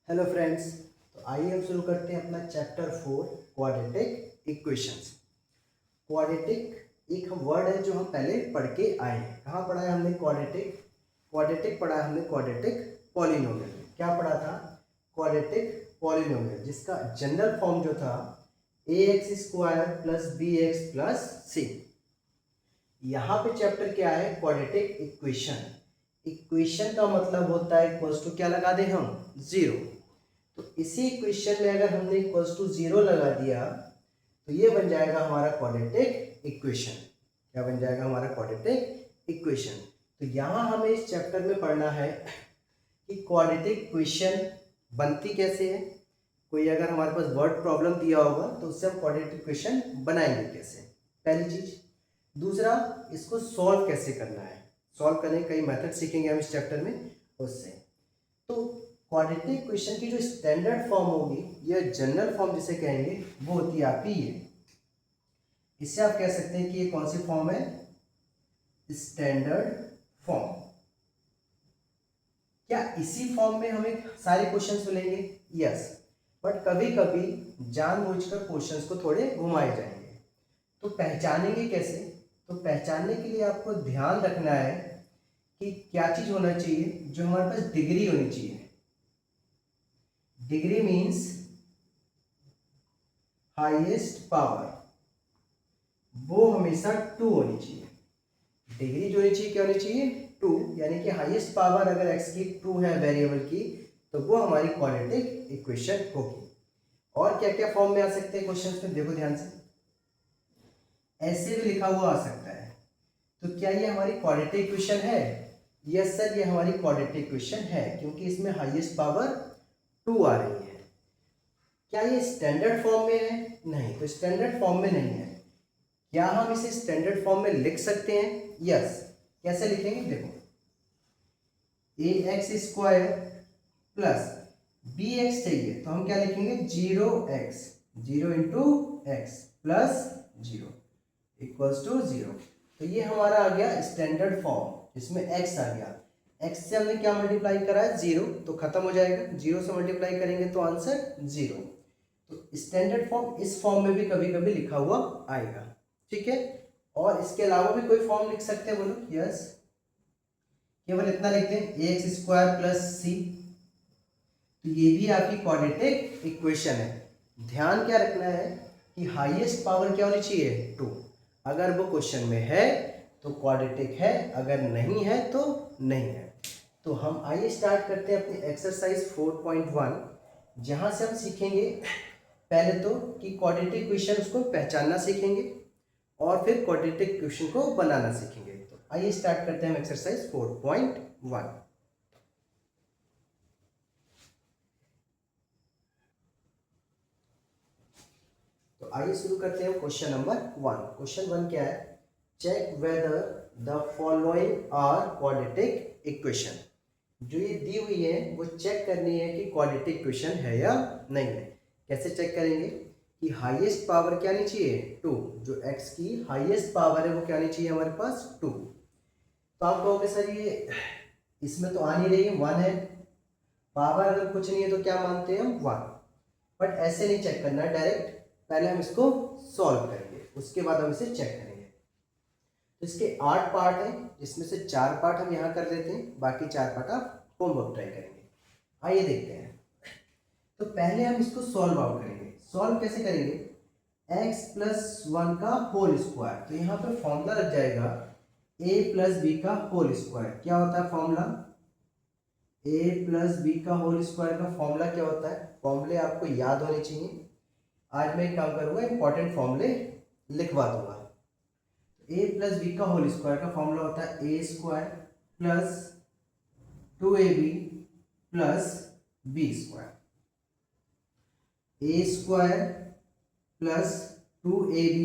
Hello friends. तो आइए हम शुरू करते हैं अपना चैप्टर 4 क्वाड्रेटिक इक्वेशंस। क्वाड्रेटिक एक वर्ड है जो हम पहले पढ़ के आए हैं। कहाँ पढ़ा है हमने? क्वाड्रेटिक क्वाड्रेटिक पढ़ा है हमने क्वाड्रेटिक पॉलिनोमियल में। क्या पढ़ा था? क्वाड्रेटिक पॉलिनोमियल, जिसका जनरल फॉर्म जो था ax² plus bx plus c। यहाँ पे चैप्टर क्या है? Quadratic equation. इक्वेशन का मतलब होता है इक्वल्स टू क्या लगा दें हम? जीरो। तो इसी इक्वेशन में अगर हमने इक्वल्स टू जीरो लगा दिया तो ये बन जाएगा हमारा क्वाड्रेटिक इक्वेशन। क्या बन जाएगा हमारा क्वाड्रेटिक इक्वेशन? तो यहाँ हमें इस चैप्टर में पढ़ना है कि क्वाड्रेटिक इक्वेशन बनती कैसे है। कोई अगर हमारे पास वर्ड प्रॉब्लम दिया होगा तो उससे हम क्वाड्रेटिक इक्वेशन बनाएंगे कैसे, पहली चीज। दूसरा, इसको सॉल्व कैसे करना है। सॉल्व करने के कई मेथड सीखेंगे हम इस चैप्टर में उससे। तो क्वाड्रेटिक इक्वेशन की जो स्टैंडर्ड फॉर्म होगी या जनरल फॉर्म जिसे कहेंगे वो होती है आपकी ये। इससे आप कह सकते हैं कि ये कौन सी फॉर्म है? Standard form. क्या इसी फॉर्म में हमें सारे क्वेश्चंस मिलेंगे? यस। बट कभी कभी जानबूझकर क्वेश्चंस को थोड़े घुमाए जाएंगे। तो पहचानेंगे कैसे? तो पहचानने के लिए आपको ध्यान रखना है कि क्या चीज होना चाहिए, जो हमारे पास डिग्री होनी चाहिए। डिग्री मीन्स हाईएस्ट पावर, वो हमेशा 2 होनी चाहिए। डिग्री जो होनी चाहिए क्या होनी चाहिए? 2, यानी कि हाईएस्ट पावर अगर x की 2 है वेरिएबल की तो वो हमारी क्वाड्रेटिक इक्वेशन होगी। और क्या क्या फॉर्म में आ सकते हैं क्वेश्चन में? देखो ध्यान से, ऐसे भी लिखा हुआ आ सकता है। तो क्या ये हमारी क्वाड्रेटिक इक्वेशन है? यस सर, ये हमारी क्वाड्रेटिक इक्वेशन है, क्योंकि इसमें हाईएस्ट पावर 2 आ रही है। क्या ये स्टैंडर्ड फॉर्म में है? नहीं, तो स्टैंडर्ड फॉर्म में नहीं है। क्या हम इसे स्टैंडर्ड फॉर्म में लिख सकते हैं? यस। कैसे लिखेंगे? देखो, ax² प्लस bx चाहिए तो हम क्या लिखेंगे? 0x, 0 into X plus 0 equals to 0। तो ये हमारा आ गया स्टैंडर्ड फॉर्म, इसमें x आ गया। x से हमने क्या मल्टीप्लाई करा है? 0, तो खत्म हो जाएगा। 0 से मल्टीप्लाई करेंगे तो आंसर 0। तो स्टैंडर्ड फॉर्म इस फॉर्म में भी कभी कभी लिखा हुआ आएगा, ठीक है। और इसके अलावा भी कोई फॉर्म लिख सकते हैं? बोलो यस। केवल इतना लिखते हैं ax² प्लस c। तो ये भी आपकी क्वाड्रेटिक इक्वेशन है। ध्यान क्या रखना है कि हाईएस्ट पावर क्या होनी चाहिए? 2। अगर वो क्वेश्चन में है तो क्वाड्रेटिक है, अगर नहीं है तो नहीं है। तो हम आइए स्टार्ट करते हैं अपनी एक्सरसाइज 4.1, जहां से हम सीखेंगे पहले तो कि क्वाड्रेटिक इक्वेशन को पहचानना सीखेंगे और फिर क्वाड्रेटिक इक्वेशन को बनाना सीखेंगे। तो आइए स्टार्ट करते हैं हम एक्सरसाइज 4.1। तो आइए शुरू करते हैं क्वेश्चन नंबर 1। क्वेश्चन 1 क्या है? Check whether the following are quadratic equation. जो ये दी हुई है वो चेक करनी है कि क्वाड्रेटिक इक्वेशन है या नहीं है। कैसे चेक करेंगे? कि हाईएस्ट पावर क्या आनी चाहिए? 2। जो x की हाईएस्ट पावर है वो क्या आनी चाहिए हमारे पास? 2। तो आप कहोगे सर ये इसमें तो आ नहीं रही है, 1 है। पावर अगर कुछ नहीं है तो क्या मानते हैं हम? 1। बट ऐसे नहीं चेक करना है डायरेक्ट, पहले हम इसको सॉल्व करेंगे, उसके बाद हम इसे चेक करेंगे। तो इसके 8 पार्ट हैं, जिसमें से 4 पार्ट हम यहाँ कर लेते हैं, बाकी 4 पार्ट आप होमवर्क ट्राई करेंगे। आइए देखते हैं। तो पहले हम इसको सॉल्व आउट करेंगे। सॉल्व कैसे करेंगे? x प्लस 1 का होल स्क्वायर। तो यहाँ पर फॉर्मूला लग जाएगा a प्लस बी का होल स्क्वायर। क्या होता है फॉर्मूला? a प्लस बी का होल स्क्वायर का फॉर्मूला क्या होता है? फॉर्मूले आपको याद होने चाहिए। आज मैं एक काम करूंगा, इंपॉर्टेंट फॉर्मूले लिखवा दूंगा। a प्लस बी का होल स्क्वायर का फॉर्मूला होता है a² plus 2ab plus b²। a² plus 2ab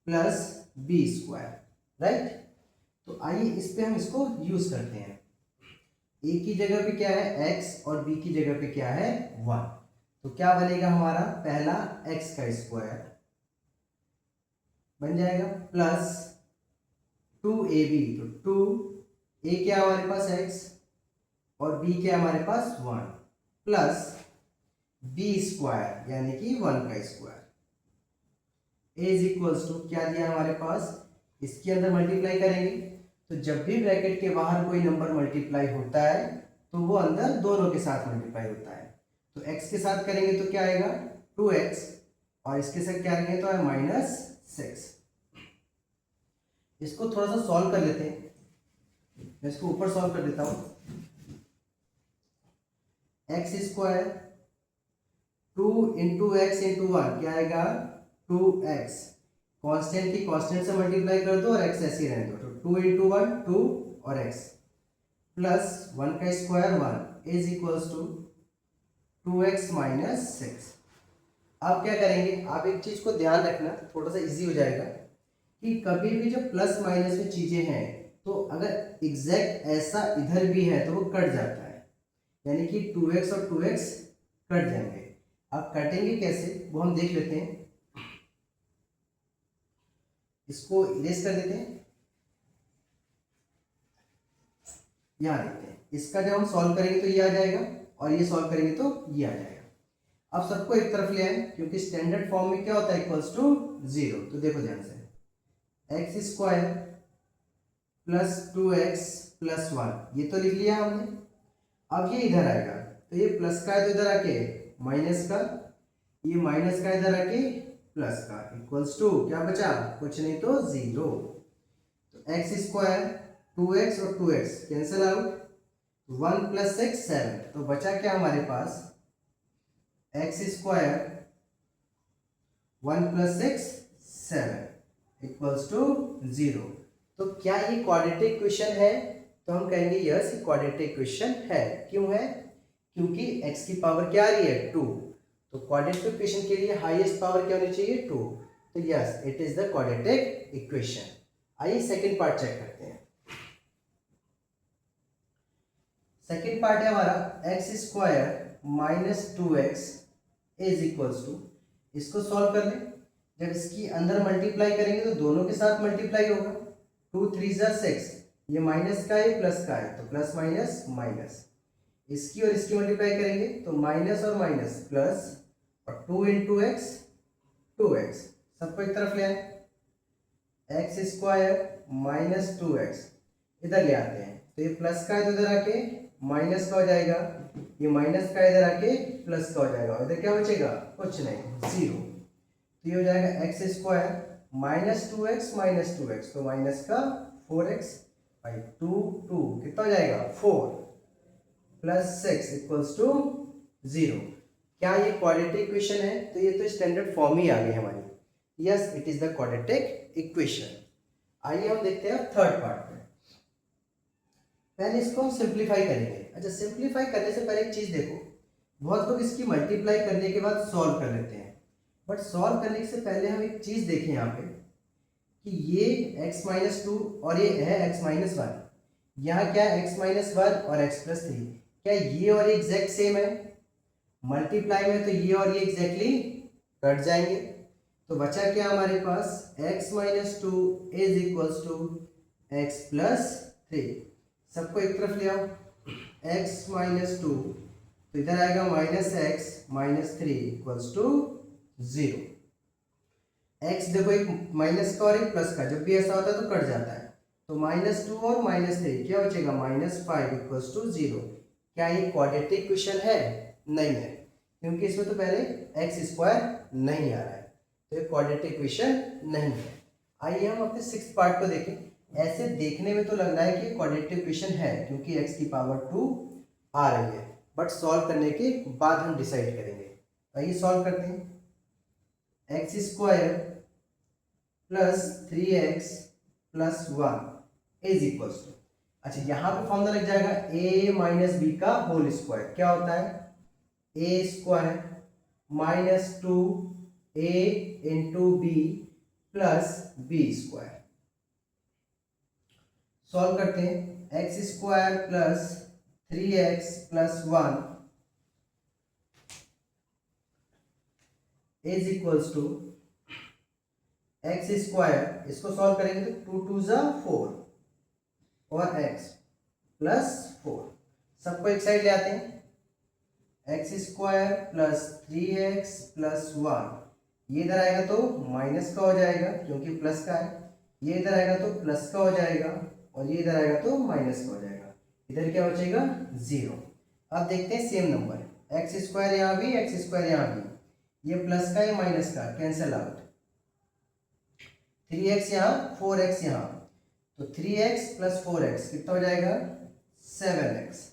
plus b², right. तो आइए इस पे हम इसको यूज करते हैं। a की जगह पे क्या है? x, और b की जगह पे क्या है? 1। तो क्या बनेगा हमारा? पहला x का स्क्वायर बन जाएगा प्लस 2ab। तो 2 a क्या हमारे पास? x, और b क्या हमारे पास? 1, प्लस बी स्क्वायर यानी कि 1 का स्क्वायर इज इक्वल्स टू क्या दिया हमारे पास, इसके अंदर मल्टीप्लाई करेंगे तो जब भी ब्रैकेट के बाहर कोई नंबर मल्टीप्लाई होता है तो वो अंदर दोनों के साथ मल्टीप्लाई होता है। तो x के साथ करेंगे तो क्या आएगा 2x और इसके साथ क्या करेंगे तो है -6। इसको थोड़ा सा सॉल्व कर लेते हैं, मैं इसको ऊपर सॉल्व कर देता हूं। X square 2 into x into 1 क्या आएगा 2x, कांस्टेंट की कांस्टेंट से मल्टीप्लाई कर दो और x ऐसे ही रहने दो, तो 2 इंटू 1 2 और x प्लस 1 का square 1 is equals to 2x minus 6। अब क्या करेंगे, आप एक चीज को ध्यान रखना, थोड़ा सा इजी हो जाएगा कि कभी भी जब प्लस माइनस में चीजें हैं तो अगर एग्जैक्ट ऐसा इधर भी है तो वो कट जाता है, यानी कि 2x और 2x कट जाएंगे। अब कटेंगे कैसे वो हम देख लेते हैं, इसको इरेज कर देते हैं, यहाँ देखते हैं। इसका जब हम सॉल्व करेंगे तो ये आ जाएगा और ये सॉल्व करेंगे तो ये आ जाएगा। अब सबको एक तरफ ले आए क्योंकि स्टैंडर्ड फॉर्म में क्या होता है इक्वल्स टू 0। तो देखो ध्यान से, x square plus 2x plus 1 ये तो लिख लिया हमने। अब ये इधर आएगा तो ये प्लस का है तो इधर आके माइनस का, ये माइनस का इधर आके प्लस का, इक्वल्स टू क्या बचा, कुछ नहीं तो 0। तो एक्स स्क्वायर 2x और 2x कैंसिल आउट, 1 प्लस 6 7, तो बचा क्या हमारे पास x square 1 plus 6 7 equals to 0। तो क्या ये क्वाड्रेटिक इक्वेशन है, तो हम कहेंगे यस ये क्वाड्रेटिक इक्वेशन है। क्यों है, क्योंकि x की पावर क्या आ रही है 2, तो क्वाड्रेटिक इक्वेशन के लिए हाईएस्ट पावर क्या होनी चाहिए 2, तो yes it is the quadratic equation. आइए सेकंड पार्ट चेक करते हैं। सेकंड पार्ट है हमारा X square minus 2x is equals to, इसको सॉल्व कर लें। जब इसकी अंदर मल्टीप्लाई करेंगे तो दोनों के साथ मल्टीप्लाई होगा, 2 3 6, ये माइनस का है प्लस का है तो प्लस माइनस माइनस, इसकी और इसकी मल्टीप्लाई करेंगे तो माइनस और माइनस प्लस, और 2 इंटू एक्स 2x, सबको एक तरफ ले आए, एक्स स्क्वायर माइनस 2x इधर ले आते हैं तो ये प्लस का है तो इधर आके माइनस का हो जाएगा, ये माइनस का इधर आके प्लस का हो जाएगा, और इधर क्या बचेगा कुछ नहीं 0। तो ये हो जाएगा एक्स स्क्वायर माइनस 2x तो माइनस का 4x बाई 2 कितना हो जाएगा 4 प्लस 6 इक्वल्स टू 0। क्या ये क्वाड्रेटिक इक्वेशन है, तो ये तो स्टैंडर्ड फॉर्म ही आ गई हमारी, yes it is the quadratic equation. आइए हम देखते हैं थर्ड पार्ट में। पहले इसको हम सिंप्लीफाई करेंगे। अच्छा, सिंप्लीफाई करने से पहले एक चीज देखो, बहुत लोग इसकी मल्टीप्लाई करने के बाद सॉल्व कर लेते हैं, बट सॉल्व करने से पहले हम एक चीज देखें यहाँ पे कि ये x माइनस 2 और ये है x माइनस 1, यहाँ क्या है x माइनस 1 और x प्लस 3, क्या ये और ये एग्जैक्ट सेम है, मल्टीप्लाई में तो ये और ये एग्जैक्टली कट जाएंगे, तो बचा क्या हमारे पास x minus 2 is equals to x plus 3। सबको एक तरफ ले आओ, x माइनस 2 तो इधर आएगा minus X minus 3 equals to 0। x देखो एक माइनस का और एक प्लस का, जब भी ऐसा होता है तो कट जाता है, तो -2 और -3 क्या बचेगा -5 इक्वल्स टू 0। क्या ये क्वाड्रेटिक इक्वेशन है, नहीं है, क्योंकि इसमें तो पहले एक्स स्क्वायर नहीं आ रहा है, तो ये क्वाड्रेटिक इक्वेशन नहीं है। आइए हम अपने सिक्स्थ पार्ट को देखें। ऐसे देखने में तो लग रहा है कि क्वाड्रेटिक इक्वेशन है क्योंकि x की पावर 2 आ रही है, बट सॉल्व करने के बाद हम डिसाइड करेंगे। आइए सॉल्व करते हैं। X square plus 3x plus 1 is equals to, अच्छा यहाँ पे फॉर्मूला लग जाएगा a माइनस बी का होल स्क्वायर। क्या होता है a square minus 2a into B plus B square. Solve करते हैं। X square plus 3x plus 1 is equals to x square, इसको सॉल्व करेंगे तो 2 2 जा 4 और x प्लस 4, सबको एक साइड ले आते हैं। X square plus 3x plus 1, ये इधर आएगा तो माइनस का हो जाएगा क्योंकि प्लस का है, ये इधर आएगा तो प्लस का हो जाएगा और ये इधर आएगा तो माइनस का हो जाएगा, इधर क्या बचेगा 0। अब देखते हैं सेम नंबर, एक्स स्क्वायर यहाँ भी, एक्स स्क्वायर यहाँ भी, ये प्लस का है माइनस का कैंसिल आउट, 3x यहाँ 4x यहाँ, तो 3x प्लस 4x कितना हो जाएगा 7x,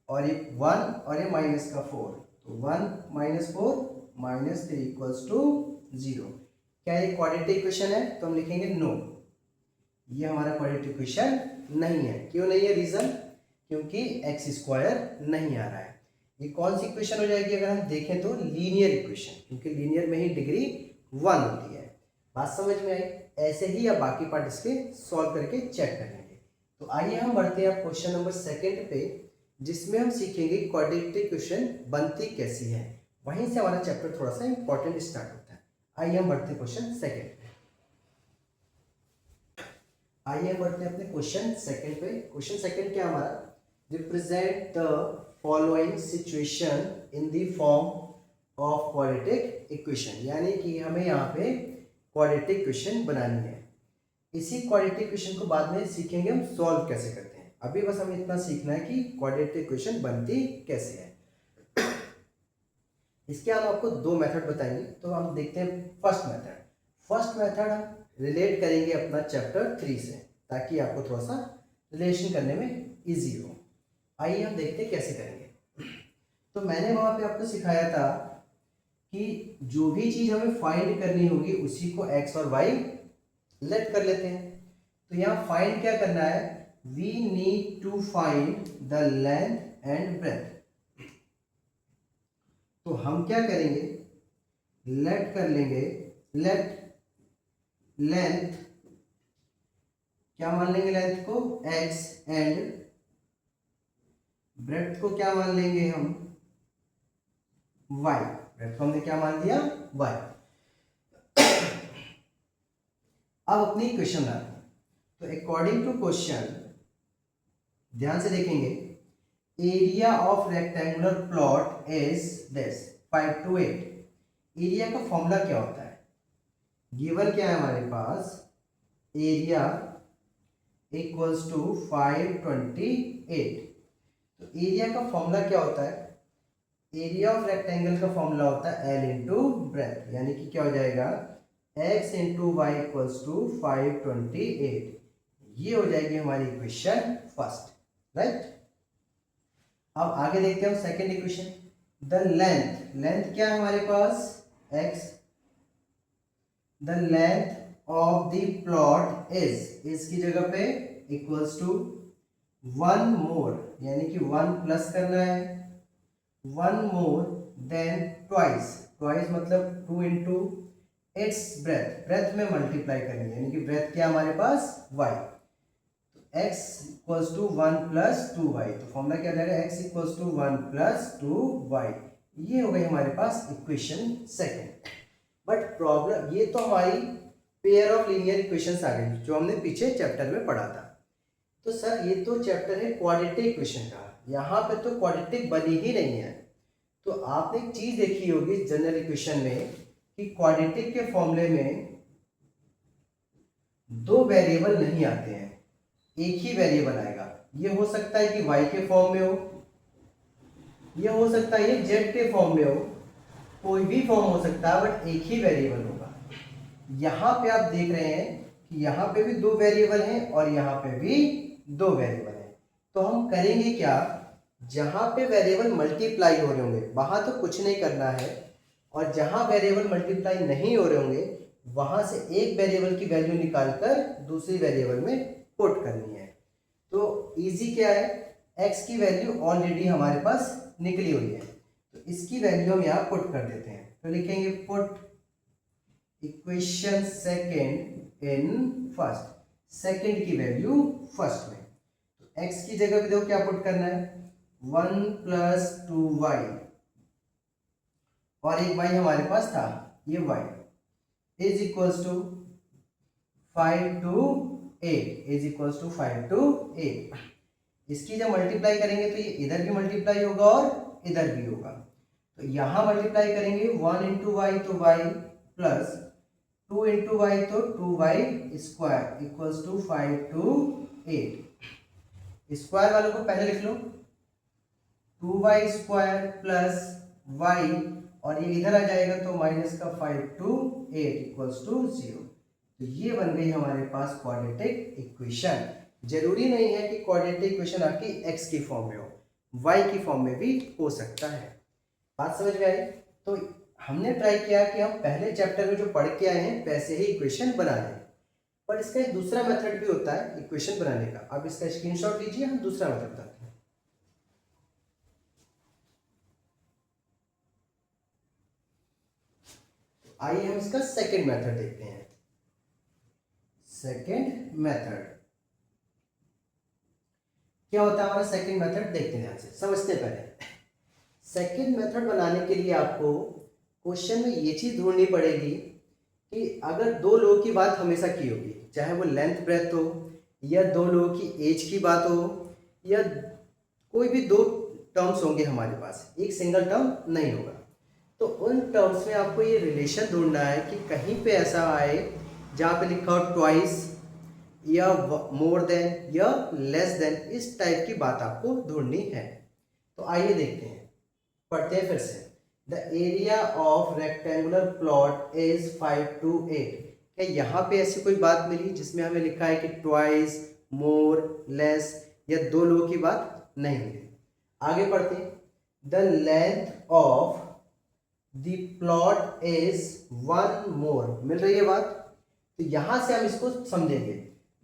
और ये 1 और ये माइनस का 4, तो 1 माइनस 4 माइनस 3 इक्वल्स टू 0। क्या ये क्वाड्रेटिक इक्वेशन है? तो हम लिखेंगे नो, ये हमारा क्वाड्रेटिक इक्वेशन नहीं है। क्यों नहीं है? रीजन क्योंकि एक्स स्क्वायर नहीं आ रहा है। ये कौन सी इक्वेशन हो जाएगी अगर हम देखें तो? लीनियर इक्वेशन, क्योंकि लीनियर में ही डिग्री 1 होती है। बात समझ में आई? ऐसे ही आप बाकी पार्ट इसके सॉल्व करके चेक करेंगे। तो आइए हम बढ़ते हैं क्वेश्चन नंबर 2 पे, जिसमें हम सीखेंगे क्वाड्रेटिक इक्वेशन बनती कैसी है। वहीं से हमारा चैप्टर थोड़ा सा इंपॉर्टेंट स्टार्ट होता है। आइए हम बढ़ते हैं क्वेश्चन 2 पे। आइए हम बढ़ते हैं अपने क्वेश्चन 2 पे। क्वेश्चन 2 क्या हमारा? Represent the following situation in the form of quadratic equation, यानी कि हमें यहाँ पे क्वाड्रेटिक इक्वेशन बनानी है। इसी क्वाड्रेटिक इक्वेशन को बाद में सीखेंगे हम सॉल्व कैसे करते हैं। अभी बस हमें इतना सीखना है कि क्वाड्रेटिक इक्वेशन बनती कैसे है। इसके हम आपको 2 मेथड बताएंगे। तो हम देखते हैं फर्स्ट मेथड हम रिलेट करेंगे अपना चैप्टर 3 से, ताकि आपको थोड़ा सा रिलेशन करने में इजी हो। आइए हम देखते हैं कैसे करेंगे। तो मैंने वहाँ पे आपको सिखाया था कि जो भी चीज़ हमें फाइंड करनी होगी उसी को x और y लेट कर लेते हैं। तो यहाँ फाइंड क्या करना है? We need to find the length and breadth. तो हम क्या करेंगे? लेट कर लेंगे, लेट लेंथ, क्या मान लेंगे लेंथ को? x, एंड ब्रेथ को क्या मान लेंगे हम? y। ब्रेथ को हमने क्या मान दिया? y। अब अपनी इक्वेशन बनाते हैं। तो अकॉर्डिंग टू क्वेश्चन, ध्यान से देखेंगे, area of rectangular plot is this 5 to 8। Area का फॉर्मूला क्या होता है? गिवन क्या है हमारे पास? Area equals to 528। तो एरिया का फॉर्मूला क्या होता है? एरिया ऑफ रेक्टेंगल का फॉर्मूला होता है एल इंटू ब्रेथ, यानी कि क्या हो जाएगा? x into Y equals to 528। ये हो जाएगी हमारी इक्वेशन फर्स्ट, राइट। अब आगे देखते हैं हम सेकेंड इक्वेशन। द लेंथ क्या है हमारे पास? x। The length of the plot is की जगह पे इक्वल्स टू 1 मोर, यानी कि 1 प्लस करना है, 1 मोर देन ट्वाइस मतलब 2 इंटू इट्स ब्रेथ में मल्टीप्लाई करनी है, यानी कि ब्रेथ क्या हमारे पास? y। तो x equals to 1 plus 2y। तो फॉर्मूला क्या हो जाएगा? x equals to 1 plus 2y। ये हो गई हमारे पास इक्वेशन सेकेंड। बट प्रॉब्लम, ये तो हमारी पेयर ऑफ लीनियर इक्वेशंस आ गई जो हमने पीछे चैप्टर में पढ़ा था। तो सर ये तो चैप्टर है क्वाड्रेटिक इक्वेशन का, यहाँ पे तो क्वाड्रेटिक बनी ही नहीं है। तो आपने एक चीज देखी होगी जनरल इक्वेशन में कि क्वाड्रेटिक के फॉर्मूले में 2 वेरिएबल नहीं आते हैं, एक ही वेरिएबल आएगा। ये हो सकता है कि y के फॉर्म में हो, ये हो सकता है ये z के फॉर्म में हो, कोई भी फॉर्म हो सकता है, बट एक ही वेरिएबल होगा। यहाँ पे आप देख रहे हैं कि यहाँ पे भी 2 वेरिएबल हैं और यहाँ पे भी 2 वेरिएबल हैं। तो हम करेंगे क्या? जहाँ पे वेरिएबल मल्टीप्लाई हो रहे होंगे वहां तो कुछ नहीं करना है, और जहां वेरिएबल मल्टीप्लाई नहीं हो रहे होंगे वहां से एक वेरिएबल की वैल्यू निकालकर दूसरी वेरिएबल में पुट करनी है। तो इजी क्या है? x की वैल्यू ऑलरेडी हमारे पास निकली हुई है, तो इसकी वैल्यू हम यहाँ पुट कर देते हैं। तो लिखेंगे put equation second in first, second की वैल्यू फर्स्ट में। तो x की जगह पे देखो क्या पुट करना है? 1 प्लस 2y, और एक y हमारे पास था, ये y is equals to 5 to 8, is equals to 5 to 8। इसकी जब मल्टीप्लाई करेंगे तो ये इधर भी मल्टीप्लाई होगा और इधर भी होगा। तो यहाँ मल्टीप्लाई करेंगे 1 इंटू वाई तो y प्लस 2 इंटू वाई तो 2y square equals to 5 to 8। Square वालों को पहले लिख लो, 2y स्क्वायर प्लस y और ये इधर आ जाएगा तो माइनस का 5 to 8 इक्वल्स टू 0। तो ये बन गई हमारे पास क्वाड्रेटिक इक्वेशन। जरूरी नहीं है कि क्वाड्रेटिक इक्वेशन आपकी x की फॉर्म में हो, y की फॉर्म में भी हो सकता है। बात समझ में आई? तो हमने ट्राई किया कि हम पहले चैप्टर में जो पढ़ के आए हैं वैसे ही इक्वेशन बना लें, पर इसका एक दूसरा मेथड भी होता है इक्वेशन बनाने का। आप इसका स्क्रीनशॉट लीजिए, हम दूसरा मेथड बताते हैं। आइए हम इसका सेकंड मेथड देखते हैं। सेकंड मेथड क्या होता है हमारा सेकंड मेथड, देखते हैं ध्यान से, समझते हैं पहले। सेकंड मेथड बनाने के लिए आपको क्वेश्चन में ये चीज ढूंढनी पड़ेगी कि अगर दो लोगों की बात हमेशा की होगी, चाहे वो लेंथ ब्रेथ हो या दो लोगों की एज की बात हो या कोई भी दो टर्म्स होंगे हमारे पास, एक सिंगल टर्म नहीं होगा, तो उन टर्म्स में आपको ये रिलेशन ढूंढना है कि कहीं पे ऐसा आए जहाँ पे लिखा हो ट्वाइस या मोर देन या लेस देन, इस टाइप की बात आपको ढूंढनी है। तो आइए देखते हैं, पढ़ते हैं फिर से। The area of rectangular plot is 5 to 8। क्या यहाँ पे ऐसी कोई बात मिली जिसमें हमें लिखा है कि ट्वाइस, मोर, लेस या दो लोगों की बात नहीं मिली। आगे पढ़ते हैं। The length of the plot is 1 मोर, मिल रही है बात? तो यहां से हम इसको समझेंगे।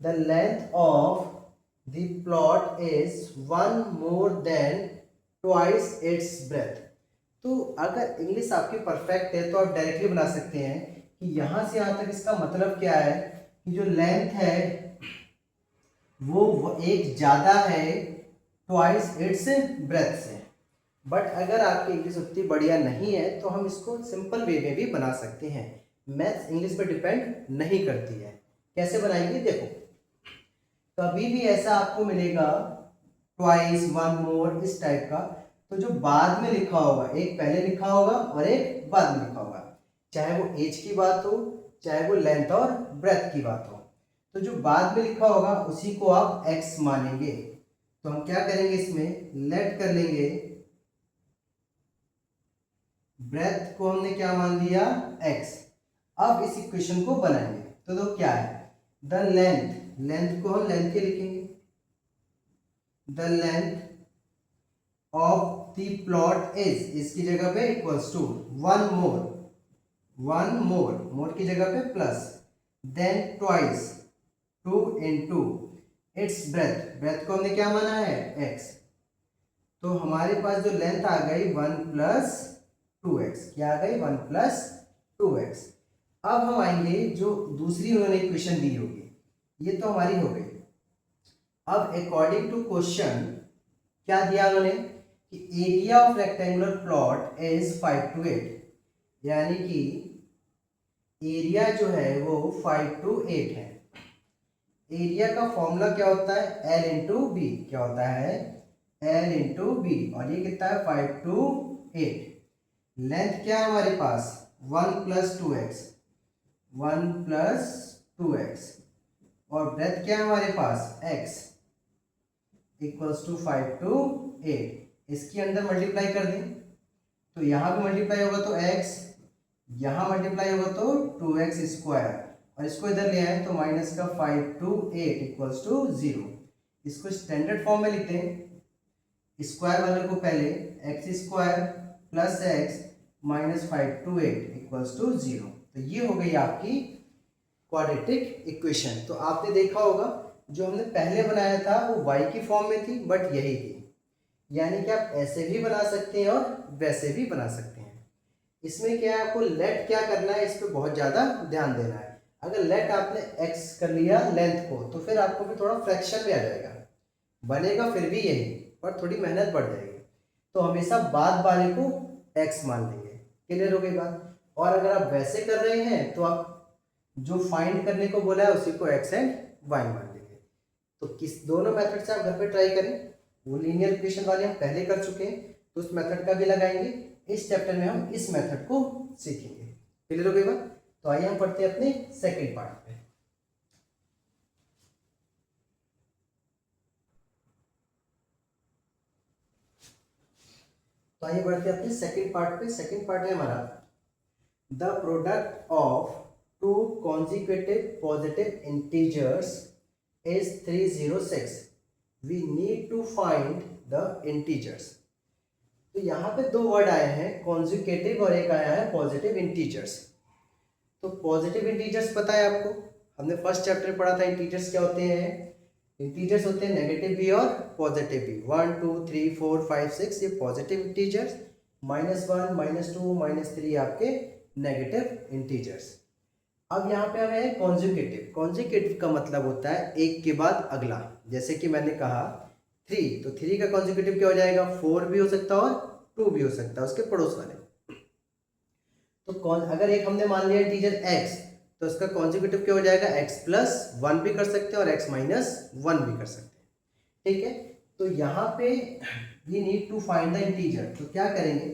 The length of the plot is 1 more than twice its breath. तो अगर इंग्लिश आपकी परफेक्ट है तो आप डायरेक्टली बना सकते हैं कि यहाँ से यहाँ तक इसका मतलब क्या है कि जो लेंथ है वो एक ज़्यादा है ट्वाइस इट्स ब्रेथ से। बट अगर आपकी इंग्लिश उतनी बढ़िया नहीं है तो हम इसको सिंपल वे में भी बना सकते हैं। मैथ्स इंग्लिश पर डिपेंड नहीं करती है। कैसे बनाएंगे देखो, कभी भी ऐसा आपको मिलेगा ट्वाइस, 1 मोर, इस टाइप का, तो जो बाद में लिखा होगा, एक पहले लिखा होगा और एक बाद में लिखा होगा, चाहे वो एज की बात हो चाहे वो लेंथ और ब्रेथ की बात हो, तो जो बाद में लिखा होगा उसी को आप x मानेंगे। तो हम क्या करेंगे, इसमें लेट कर लेंगे, ब्रेथ को हमने क्या मान लिया x। अब इस इक्वेशन को बनाएंगे तो क्या है, द लेंथ, लेंथ को हम लेंथ के लिखेंगे, the length of the plot is, इसकी जगह पे इक्वल्स टू 1 मोर, 1 मोर, मोर की जगह पे plus, then twice, 2 into its breadth, breadth को हमने क्या माना है x। तो हमारे पास जो लेंथ आ गई 1 प्लस 2x, क्या आ गई 1 प्लस 2x। अब हम आएंगे जो दूसरी उन्होंने इक्वेशन दी होगी, ये तो हमारी हो गई। अब अकॉर्डिंग टू क्वेश्चन क्या दिया उन्होंने कि area of rectangular plot is 5 to 8, यानी कि एरिया जो है वो 5 to 8 है। एरिया का फॉर्मूला क्या होता है, L इंटू बी, क्या होता है L इंटू बी, और ये कितना है 5 to 8। लेंथ क्या है हमारे पास 1 प्लस 2x, 1 प्लस 2x, और ब्रेथ क्या है हमारे पास x इक्वल्स टू 5 to 8। इसके अंदर मल्टीप्लाई कर दें तो यहाँ पे मल्टीप्लाई होगा तो x, यहाँ मल्टीप्लाई होगा तो 2x स्क्वायर, और इसको इधर ले आए तो माइनस का 5 to 8 इक्वल्स टू 0। इसको स्टैंडर्ड फॉर्म में लिखते हैं, स्क्वायर वाले को पहले x square plus x minus 5 to 8 equals to 0। तो ये हो गई आपकी क्वाड्रेटिक इक्वेशन। तो आपने देखा होगा जो हमने पहले बनाया था वो y की फॉर्म में थी, बट यही थी, यानी कि आप ऐसे भी बना सकते हैं और वैसे भी बना सकते हैं। इसमें क्या है, आपको लेट क्या करना है, इस पर बहुत ज़्यादा ध्यान देना है। अगर लेट आपने x कर लिया लेंथ को, तो फिर आपको भी थोड़ा फ्रैक्शन में आ जाएगा, बनेगा फिर भी यही, पर थोड़ी मेहनत बढ़ जाएगी। तो हमेशा बाद वाले को x मान लेंगे। क्लियर हो गई बात? और अगर आप वैसे कर रहे हैं तो आप जो फाइंड करने को बोला है उसी को x एंड y मान लेंगे। तो किस दोनों मेथड से आप घर पे ट्राई करें। वो लीनियर इक्वेशन वाले हम पहले कर चुके हैं, तो उस मेथड का भी लगाएंगे। इस चैप्टर में हम इस मेथड को सीखेंगे। क्लियर हो गई बात? तो आइए हम पढ़ते हैं अपने सेकंड पार्ट पे। तो आइए बढ़ते हैं अपने सेकंड पार्ट पे। सेकंड पार्ट है हमारा the product of two consecutive positive integers is 306। We need to find the integers. तो यहाँ पे दो वर्ड आए हैं, कॉन्जिक्यूटिव और एक आया है पॉजिटिव इंटीजर्स। तो पॉजिटिव इंटीजर्स पता है आपको, हमने फर्स्ट चैप्टर में पढ़ा था इंटीजर्स क्या होते हैं। इंटीजर्स होते हैं नेगेटिव भी और पॉजिटिव भी। 1 2 3 4 5 6 ये पॉजिटिव इंटीजर्स, -1 -2 -3 आपके नेगेटिव इंटीजर्स। अब यहाँ पे हमें कॉन्जुगेटिव। कॉन्जुगेटिव का मतलब होता है एक के बाद अगला। जैसे कि मैंने कहा 3, तो 3 का कॉन्जुगेटिव क्या हो जाएगा? 4 भी हो सकता है और 2 भी हो सकता है, उसके पड़ोस वाले। तो अगर एक हमने मान लिया इंटीजर x, तो उसका कॉन्जुगेटिव क्या हो जाएगा? x+1 भी कर सकते हैं और x-1 भी कर सकते हैं। ठीक है, तो यहाँ पे we need to find the integer. तो क्या करेंगे?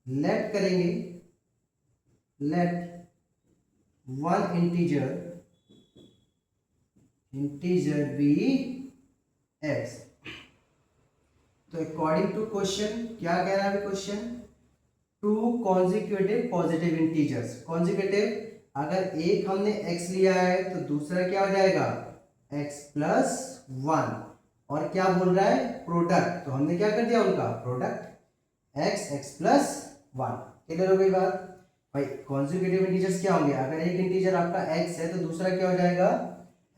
लेट करेंगे, let one integer be x। तो अकॉर्डिंग टू क्वेश्चन क्या कह रहा है question? Two consecutive positive integers. Consecutive अगर एक हमने x लिया है तो दूसरा क्या हो जाएगा? x+1। और क्या बोल रहा है? प्रोडक्ट। तो हमने क्या कर दिया उनका प्रोडक्ट, x+1। क्लियर हो गई बात? भाई कॉन्जिक्यूटिव इंटीजर्स क्या होंगे? अगर एक इंटीजर आपका x है तो दूसरा क्या हो जाएगा?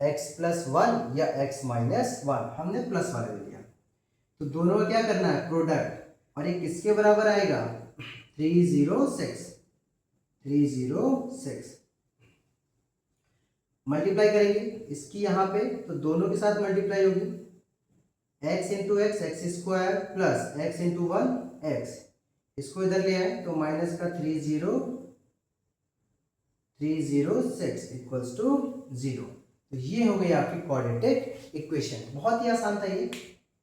x+1 या x-1। हमने प्लस वाले ले लिया, तो दोनों का क्या करना है? प्रोडक्ट। और ये किसके बराबर आएगा? 306 मल्टीप्लाई करेंगे इसकी यहाँ पे, तो दोनों के साथ मल्टीप्लाई होगी। x into x x² plus x into 1 x। इसको इधर ले आए तो माइनस का 306 इक्वल्स टू 0। तो ये हो गई आपकी क्वाड्रेटिक इक्वेशन। बहुत ही आसान था ये,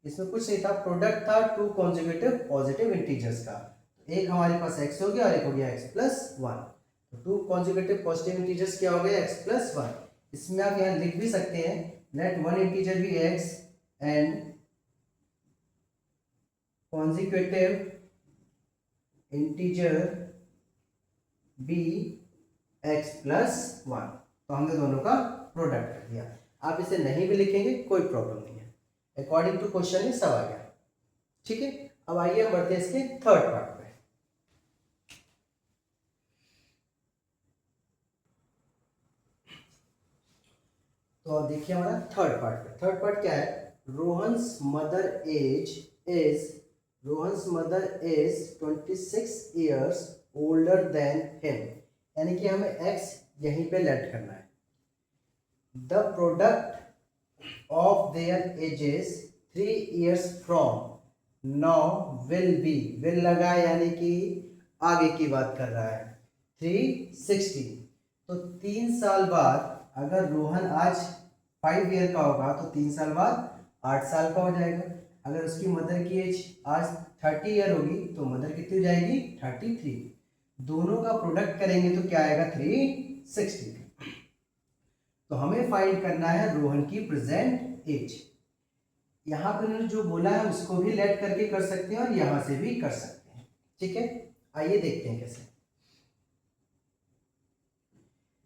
इसमें कुछ नहीं था, प्रोडक्ट था टू कॉन्जुगेटिव पॉजिटिव इंटीजर्स का। एक हमारे पास x हो गया और एक हो गया x+1। तो टू कॉन्जुगेटिव पॉजिटिव इंटीजर्स क्या हो गए? x+1। इसमें आप यहाँ लिख भी सकते हैं let one integer be x and conjugative integer be x+1। तो हमने दोनों का प्रोडक्ट कर दिया। आप इसे नहीं भी लिखेंगे कोई प्रॉब्लम नहीं है, अकॉर्डिंग टू क्वेश्चन में सब आ गया। ठीक है, अब आइए हम बढ़ते हैं इसके थर्ड पार्ट पे। तो अब देखिए हमारा थर्ड पार्ट पे। थर्ड पार्ट क्या है? Rohan's mother is 26 years older than him. यानी कि हमें x यहीं पे लेट करना है। The product of there edges 3 years from now will be. Will लगा यानी कि आगे की बात कर रहा है। 360। तो 3 साल बाद अगर रोहन आज 5 ईयर का होगा तो 3 साल बाद 8 साल का हो जाएगा। अगर उसकी मदर की एज आज 30 ईयर होगी तो मदर कितनी हो जाएगी? 33। दोनों का प्रोडक्ट करेंगे तो क्या आएगा? 360। तो हमें फाइंड करना है रोहन की प्रेजेंट एज। यहाँ पर उन्होंने जो बोला है उसको भी लेट करके कर सकते हैं और यहां से भी कर सकते हैं। ठीक है, आइए देखते हैं कैसे।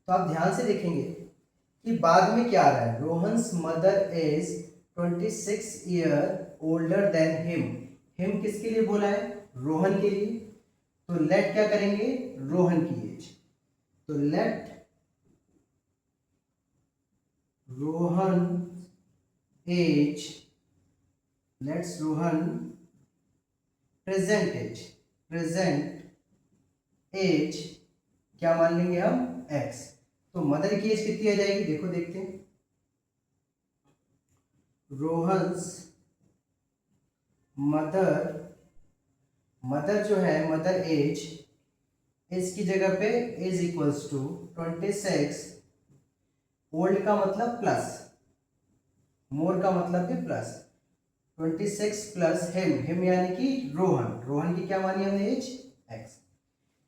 तो आप ध्यान से देखेंगे कि बाद में क्या आ रहा है? Rohan's mother is 26 year older than him. Him किसके लिए बोला है? रोहन के लिए। तो लेट क्या करेंगे? रोहन की एज। तो let Rohan age, let's Rohan present age क्या मान लेंगे हम? x। तो मदर की एज कितनी आ जाएगी? देखो देखते हैं। रोहन्स मदर जो है, मदर एज, इसकी जगह पे इज इक्वल्स टू 26। ओल्ड का मतलब प्लस, मोर का मतलब भी प्लस। 26 प्लस हिम यानी कि रोहन की क्या मानी हमने एज x।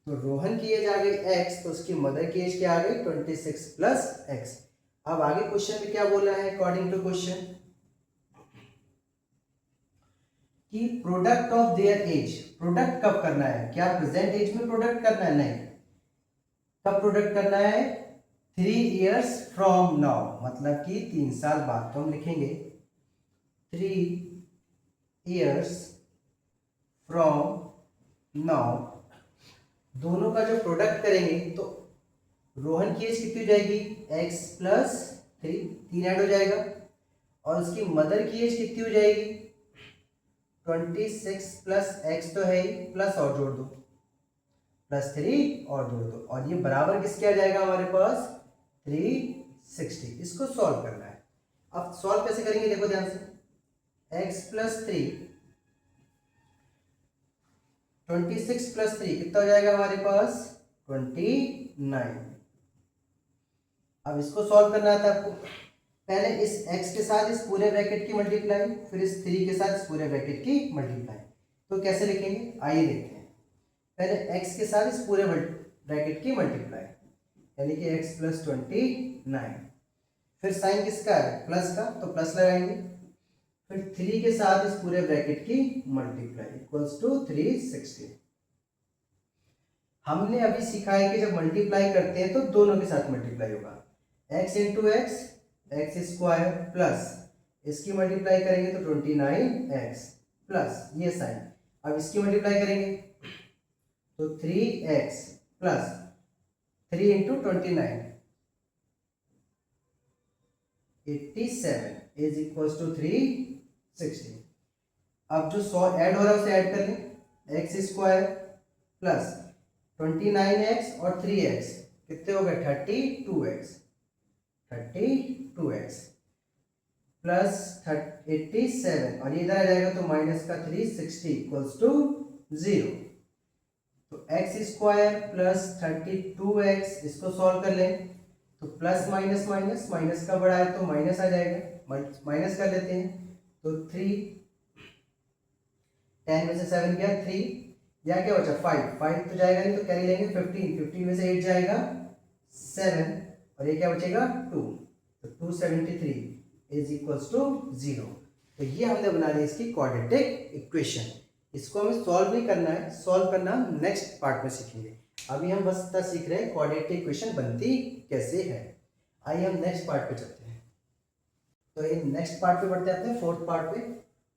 तो रोहन की एज आ गई x, तो उसकी मदर की एज क्या आ गई 26 प्लस x। अब आगे क्वेश्चन में क्या बोला है अकॉर्डिंग टू क्वेश्चन कि product of their age, product कब करना है, क्या प्रेजेंट एज में प्रोडक्ट करना है, नहीं, कब प्रोडक्ट करना है 3 years फ्रॉम नाउ, मतलब कि 3 साल बाद। तो हम लिखेंगे 3 years फ्रॉम नाउ। दोनों का जो प्रोडक्ट करेंगे तो रोहन की एज कितनी हो जाएगी x प्लस 3 ऐड हो जाएगा, और उसकी मदर की एज कितनी हो जाएगी 26 प्लस x तो है ही, प्लस और जोड़ दो +3 और जोड़ दो, और ये बराबर किसके आ जाएगा हमारे पास 360। इसको सॉल्व करना है। अब सॉल्व कैसे करेंगे देखो ध्यान से, x प्लस 3 26 प्लस 3 कितना हो जाएगा हमारे पास 29। अब इसको सॉल्व करना था आपको, पहले इस x के साथ इस पूरे ब्रैकेट की मल्टीप्लाई, फिर इस 3 के साथ इस पूरे ब्रैकेट की मल्टीप्लाई। तो कैसे लिखेंगे आइए देखते हैं। पहले x के साथ इस पूरे ब्रैकेट की मल्टीप्लाई, यानी कि x प्लस 29, फिर साइन किसका है प्लस का, तो प्लस लगाएंगे, फिर 3 के साथ इस पूरे ब्रैकेट की मल्टीप्लाई इक्वल्स टू 360। हमने अभी सीखा है कि जब मल्टीप्लाई करते हैं तो दोनों के साथ मल्टीप्लाई होगा, x into x square plus इसकी मल्टीप्लाई करेंगे तो 29x प्लस ये साइन, अब इसकी मल्टीप्लाई करेंगे तो 3x plus 3 into 29 87 is equals to 360। अब जो 100 ऐड हो रहा है उसे ऐड कर लें, एक्स स्क्वायर प्लस 29x और 3x कितने हो गए 32x प्लस 87, और ये इधर आ जाएगा तो माइनस का 360 इक्वल्स टू 0। तो x स्क्वायर प्लस 32x, इसको सॉल्व कर लें तो प्लस माइनस माइनस, माइनस का बड़ा है तो माइनस आ जाएगा, माइनस कर लेते हैं तो 3, 10 में से 7 गया 3, या क्या बचा 5 तो जाएगा नहीं तो कैरी लेंगे 15 में से 8 जाएगा 7, और ये क्या बचेगा 2, तो 273 इज इक्वल्स टू 0। तो ये हमने बना ली इसकी क्वाड्रेटिक इक्वेशन। इसको हमें सॉल्व नहीं करना है, सॉल्व करना हम नेक्स्ट पार्ट में सीखेंगे। अभी हम बस इतना सीख रहे हैं क्वाड्रेटिक इक्वेशन बनती कैसे है। आइए हम नेक्स्ट पार्ट पे चलते हैं। तो ये नेक्स्ट पार्ट पे बढ़ते हैं, फोर्थ पार्ट पे।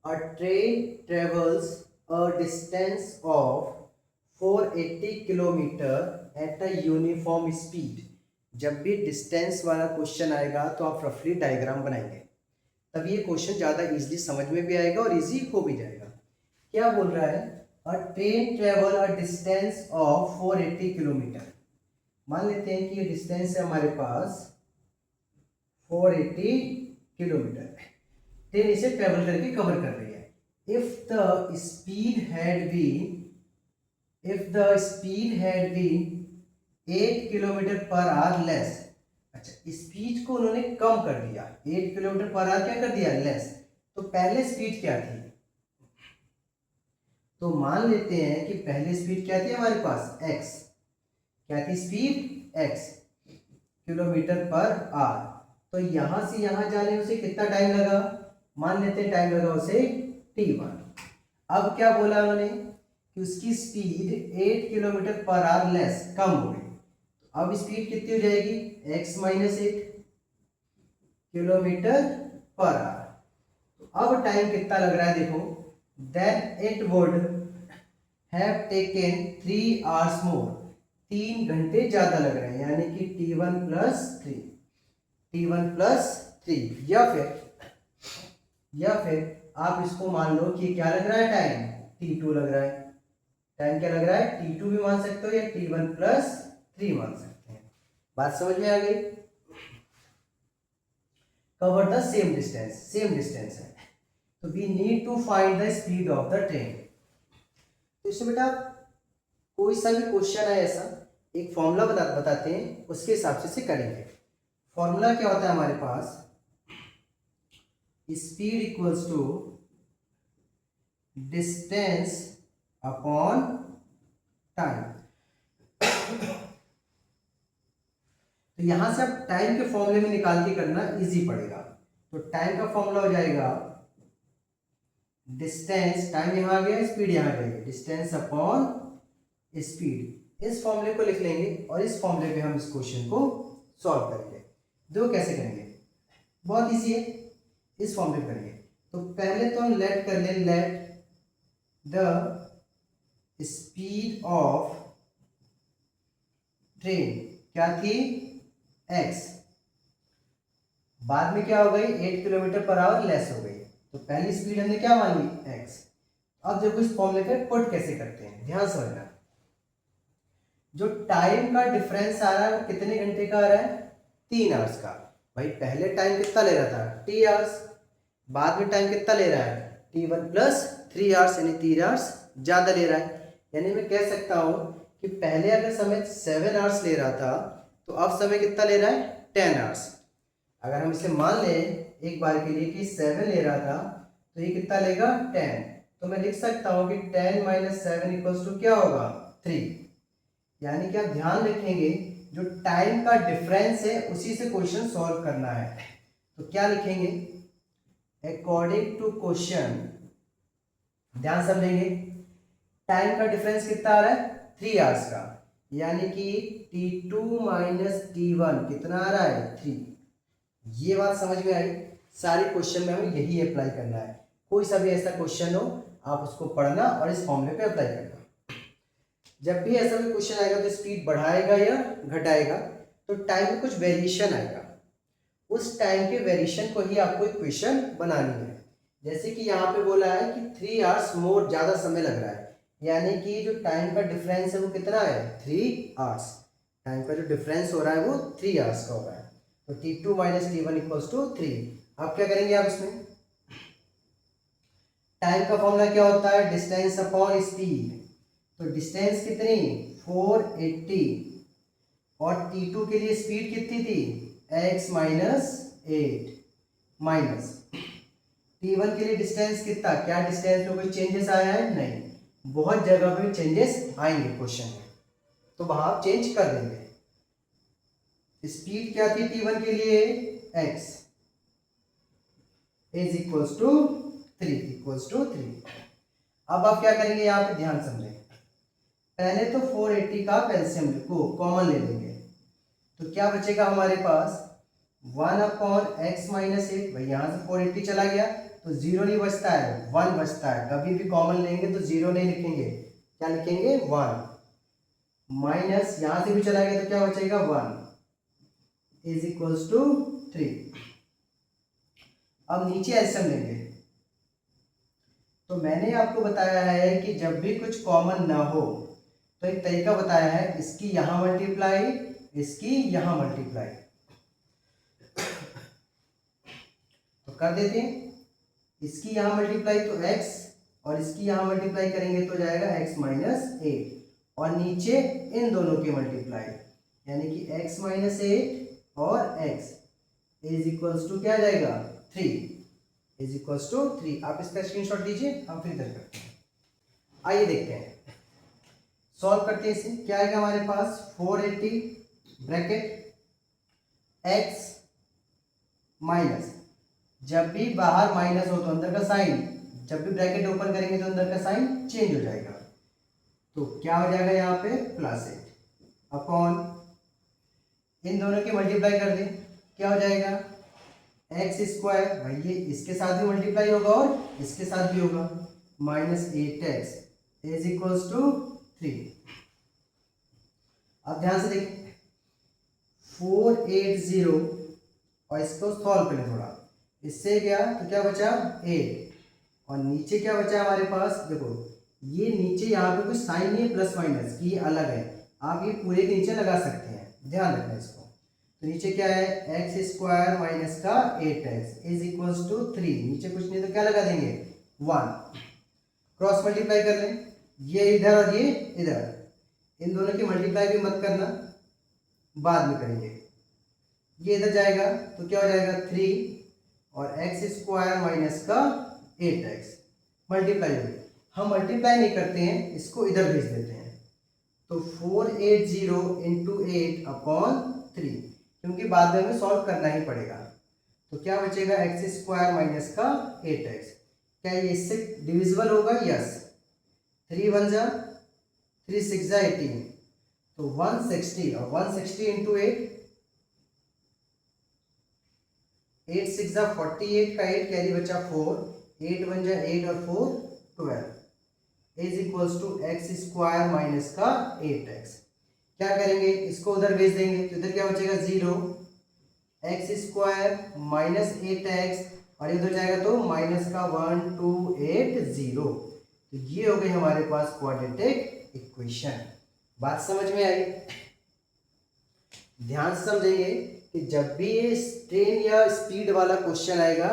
अ train travels a distance of 480 kilometre at a uniform speed. जब भी डिस्टेंस वाला क्वेश्चन आएगा तो आप रफली डायग्राम बनाएंगे, तब ये क्वेश्चन ज़्यादा इजीली समझ में भी आएगा और इजी हो भी जाएगा। क्या बोल रहा है, a train travel a distance of 480 kilometre. मान लेते हैं कि ये डिस्टेंस है हमारे पास 480 किलोमीटर, ट्रेन इसे ट्रेवल करके कवर कर रही है। If the speed had been 8 kilometre per hour less. अच्छा, स्पीड को उन्होंने कम कर दिया, 8 किलोमीटर पर आवर क्या कर दिया लेस, तो पहले स्पीड क्या थी, तो मान लेते हैं कि पहले स्पीड क्या थी हमारे पास x, क्या थी speed x kilometre per hour. तो यहां से यहां जाने में उसे कितना टाइम लगा, मान लेते हैं टाइम लगा उसे t1। अब क्या बोला उन्होंने कि उसकी speed 8 kilometre per hour less कम हो गई, अब स्पीड कितनी हो जाएगी x minus 8 kilometre per hour. तो अब टाइम कितना लग रहा है देखो, then it would have taken 3 hours more, 3 घंटे ज्यादा लग रहे हैं, यानी कि t1 प्लस 3, या फिर आप इसको मान लो कि क्या लग रहा है टाइम t2 लग रहा है। टाइम क्या लग रहा है t2 भी मान सकते हो या t1 प्लस 3 मान सकते हैं। बात समझ में आ गई। कवर द सेम डिस्टेंस है, तो we need to find the speed of the train. तो इसमें बेटा कोई सा भी क्वेश्चन है ऐसा, एक फॉर्मूला बताते हैं, उसके हिसाब से करेंगे। फॉर्मूला क्या होता है हमारे पास, speed equals to distance upon time. तो यहां से आप टाइम के फॉर्मूले में निकाल के करना इजी पड़ेगा। तो टाइम का फॉर्मूला हो जाएगा डिस्टेंस, टाइम यहां आ गया, स्पीड यहां गई, डिस्टेंस अपॉन स्पीड। इस फॉर्मूले को लिख लेंगे और इस फॉर्मूले पे हम इस क्वेश्चन को सॉल्व करेंगे। दो कैसे करेंगे, बहुत इजी है, इस फॉर्मूले पे करेंगे। तो पहले तो हम लेट कर लें, let the speed of train क्या थी, x, बाद में क्या हो गई 8 किलोमीटर पर आवर लेस हो गई। तो पहली स्पीड हमने क्या मान ली, x। अब देखो इस फॉर्मूले पे पुट कैसे करते हैं, ध्यान समझना। जो टाइम का डिफरेंस आ रहा है वो कितने घंटे का आ रहा है, 3 आवर्स का। भाई पहले टाइम कितना ले रहा था, t आवर्स, बाद में टाइम कितना ले रहा है, t1 प्लस 3 आवर्स, यानी 3 आवर्स ज्यादा ले रहा है। यानी मैं कह सकता हूं कि पहले अगर समय 7 आवर्स ले रहा था तो अब समय कितना ले रहा है, 10 आवर्स। अगर हम इसे मान लें एक बार के लिए कि 7 ले रहा था तो ये कितना लेगा, 10। तो मैं लिख सकता हूं कि 10 माइनस 7 इक्वल्स टू क्या होगा, 3। यानी कि आप ध्यान रखेंगे जो टाइम का डिफरेंस है उसी से क्वेश्चन सॉल्व करना है। तो क्या लिखेंगे, अकॉर्डिंग टू क्वेश्चन, ध्यान समझेंगे, टाइम का डिफरेंस कितना आ रहा है, 3 आवर्स का, यानी कि t2 माइनस t1 कितना आ रहा है, 3। ये बात समझ में आई। सारे क्वेश्चन में हमें यही अप्लाई करना है। कोई सा भी ऐसा क्वेश्चन हो आप उसको पढ़ना और इस फॉर्मूले पे अप्लाई करना। जब भी ऐसा कोई क्वेश्चन आएगा तो स्पीड बढ़ाएगा या घटाएगा, तो टाइम में कुछ वेरिएशन आएगा, उस टाइम के वेरिएशन को ही आपको इक्वेशन बनानी है। जैसे कि यहाँ पे बोला है कि 3 आवर्स मोर, ज़्यादा समय लग रहा है, यानी कि जो टाइम का डिफरेंस है वो कितना है, 3 आवर्स। टाइम का जो डिफरेंस हो रहा है वो 3 आवर्स का हो रहा है। तो t2 minus t1 equals to 3। अब क्या करेंगे आप इसमें, टाइम का फॉर्मूला क्या होता है, डिस्टेंस अपॉन स्पीड। तो डिस्टेंस कितनी, 480, और t2 के लिए स्पीड कितनी थी, x माइनस 8, माइनस t1 के लिए डिस्टेंस कितना, क्या डिस्टेंस में कोई चेंजेस आया है, नहीं। बहुत जगह पे चेंजेस आएंगे क्वेश्चन में, तो वहां आप चेंज कर देंगे। स्पीड क्या थी t1 के लिए, x is equals to 3, equals to 3। अब आप क्या करेंगे, यहाँ पे ध्यान समझें। पहले तो 480 का कैल्शियम को कॉमन ले लेंगे, तो क्या बचेगा हमारे पास, 1 अपॉन एक्स माइनस 8। भाई यहाँ से 480 चला गया तो 0 नहीं बचता है, 1 बचता है। कभी भी कॉमन लेंगे तो 0 नहीं लिखेंगे, क्या लिखेंगे, 1। माइनस यहाँ से भी चला गया तो क्या बचेगा, 1 इज इक्वल्स टू 3। अब नीचे एलसीएम लेंगे। तो मैंने आपको बताया है कि जब भी कुछ कॉमन ना हो तो एक तरीका बताया है, इसकी यहां मल्टीप्लाई, इसकी यहां मल्टीप्लाई। तो कर देते हैं, इसकी यहां मल्टीप्लाई तो x, और इसकी यहां मल्टीप्लाई करेंगे तो जाएगा x माइनस 8, और नीचे इन दोनों की मल्टीप्लाई, यानी कि x माइनस 8 और x इज इक्वल्स टू क्या जाएगा, 3, इज इक्वल्स टू 3। आप इसका स्क्रीनशॉट दीजिए, हम फिर इधर करते हैं। आइए देखते हैं, सॉल्व करते हैं इसे। क्या आएगा हमारे पास, 480 ब्रैकेट x माइनस, जब भी बाहर माइनस हो तो अंदर का साइन, जब भी ब्रैकेट ओपन करेंगे तो अंदर का साइन चेंज हो जाएगा। तो क्या हो जाएगा यहाँ पे, +8 अपॉन, इन दोनों की मल्टीप्लाई कर दें, क्या हो जाएगा, एक्स स्क्वायर, भाई ये इसके साथ भी मल्टीप्लाई होगा और इसके साथ भी होगा, -8x इज इक्वल्स टू 3। अब ध्यान से देखिए, 480, और इसको सॉल्व करें थोड़ा, इससे गया तो क्या बचा, 8, और नीचे क्या बचा हमारे पास, देखो ये नीचे यहाँ पे कुछ साइन नहीं है प्लस माइनस की, अलग है, आप ये पूरे के नीचे लगा सकते हैं, ध्यान रखना इसको। तो नीचे क्या है, एक्स स्क्वायर माइनस का 8x इज इक्वल्स टू 3, नीचे कुछ नहीं तो क्या लगा देंगे, 1, क्रॉस मल्टीप्लाई कर लें, ये इधर और ये इधर, इन दोनों की मल्टीप्लाई भी मत करना, बाद में करेंगे। ये इधर जाएगा तो क्या हो जाएगा, 3, और एक्स स्क्वायर माइनस का 8x मल्टीप्लाई हो गया, हम मल्टीप्लाई नहीं करते हैं, इसको इधर भेज देते हैं। तो 480 इंटू 8 अपॉन 3, क्योंकि बाद में हमें सॉल्व करना ही पड़ेगा। तो क्या बचेगा, एक्स स्क्वायर माइनस का 8x। क्या ये इससे डिविजिबल होगा? यस। 3 1 जा 3 6 जा 18, तो 160, और 160 इंटू 8, 8 6 जा 48 का 8 कैरी बचा 4, 8 1 जा 8 और 4 12 is equals to x square minus का 8x। क्या करेंगे, इसको उधर भेज देंगे, तो इधर क्या बचेगा 0, एक्स स्क्वायर माइनस 8x, और इधर जाएगा तो माइनस का 1280। तो ये हो गई हमारे पास क्वाड्रेटिक इक्वेशन। बात समझ में आई? ध्यान से समझेंगे कि जब भी ये स्ट्रेन या स्पीड वाला क्वेश्चन आएगा,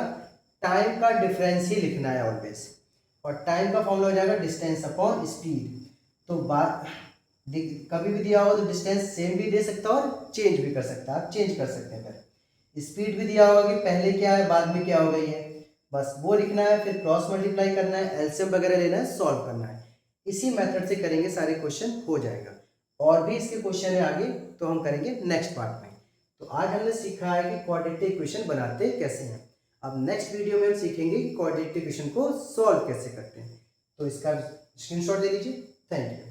टाइम का डिफरेंस ही लिखना है ऑलवेज, और टाइम का फॉर्मूला हो जाएगा डिस्टेंस अपॉन स्पीड। तो बात कभी भी दिया हो तो डिस्टेंस सेम भी दे सकता है और चेंज भी कर सकता है, आप चेंज कर सकते हैं। फिर स्पीड भी दिया होगा कि पहले क्या है बाद में क्या हो गई है, बस वो लिखना है, फिर क्रॉस मल्टीप्लाई करना है, एलसीएम वगैरह लेना है, सॉल्व करना है। इसी मेथड से करेंगे, सारे क्वेश्चन हो जाएगा। और भी इसके क्वेश्चन है आगे, तो हम करेंगे नेक्स्ट पार्ट में। तो आज हमने सीखा है कि क्वाड्रेटिक इक्वेशन बनाते कैसे हैं। अब नेक्स्ट वीडियो में हम सीखेंगे कि क्वाड्रेटिक इक्वेशन को सॉल्व कैसे करते हैं। तो इसका स्क्रीनशॉट ले लीजिए। Thank you.